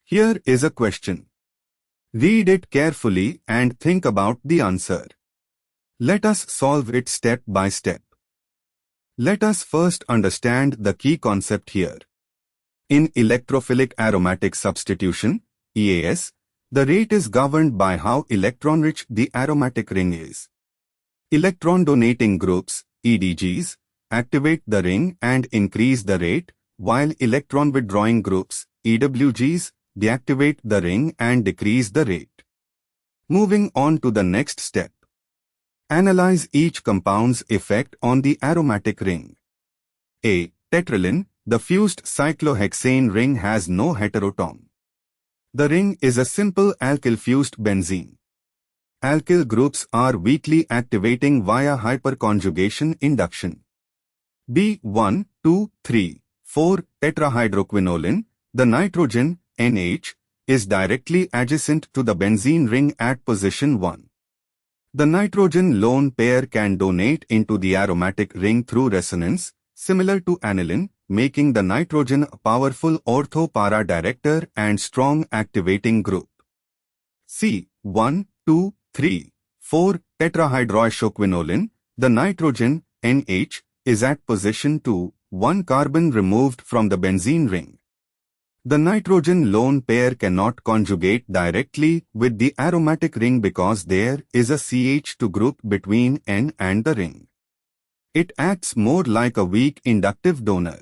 Here is a question. Read it carefully and think about the answer. Let us solve it step by step. Let us first understand the key concept here. In electrophilic aromatic substitution, EAS, the rate is governed by how electron-rich the aromatic ring is. Electron-donating groups, EDGs, activate the ring and increase the rate, while electron-withdrawing groups, EWGs, deactivate the ring and decrease the rate. Moving on to the next step. Analyze each compound's effect on the aromatic ring. A. Tetralin, the fused cyclohexane ring has no heteroatom. The ring is a simple alkyl-fused benzene. Alkyl groups are weakly activating via hyperconjugation induction. B. 1, 2, 3, 4 tetrahydroquinolin, the nitrogen, NH, is directly adjacent to the benzene ring at position 1. The nitrogen lone pair can donate into the aromatic ring through resonance, similar to aniline, making the nitrogen a powerful ortho-para director and strong activating group. C. 1, 2, 3, 4 tetrahydroisoquinolin, the nitrogen, NH, is at position 2, 1 carbon removed from the benzene ring. The nitrogen lone pair cannot conjugate directly with the aromatic ring because there is a CH2 group between N and the ring. It acts more like a weak inductive donor.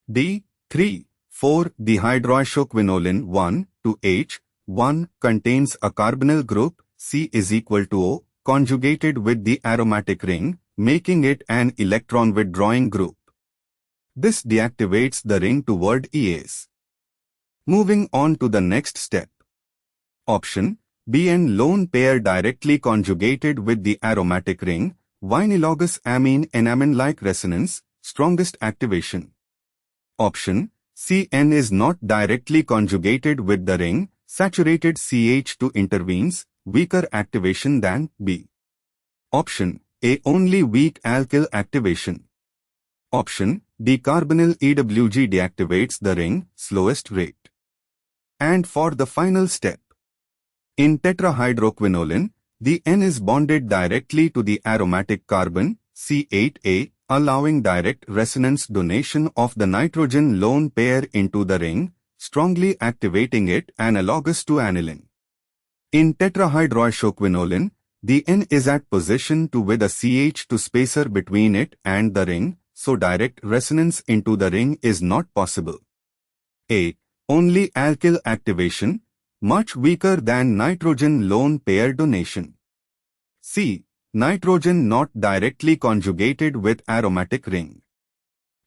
D. 3, 4 dihydroisoquinolin 1 to H, 1 contains a carbonyl group, C is equal to O, conjugated with the aromatic ring, making it an electron-withdrawing group. This deactivates the ring toward EAS. Moving on to the next step. Option BN lone pair directly conjugated with the aromatic ring, vinylogous amine-enamine-like resonance, strongest activation. Option CN is not directly conjugated with the ring, saturated CH2 intervenes, weaker activation than B. Option A only weak alkyl activation. Option D carbonyl EWG deactivates the ring, slowest rate. And for the final step. In tetrahydroquinolin, the N is bonded directly to the aromatic carbon, C8A, allowing direct resonance donation of the nitrogen lone pair into the ring, strongly activating it analogous to aniline. In tetrahydroisoquinolin, the N is at position 2 with a CH2 spacer between it and the ring, so direct resonance into the ring is not possible. A. Only alkyl activation, much weaker than nitrogen lone pair donation. C. Nitrogen not directly conjugated with aromatic ring.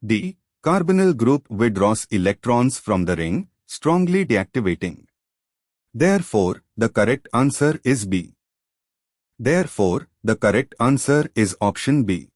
D. Carbonyl group withdraws electrons from the ring, strongly deactivating. Therefore, the correct answer is B. Therefore, the correct answer is option B.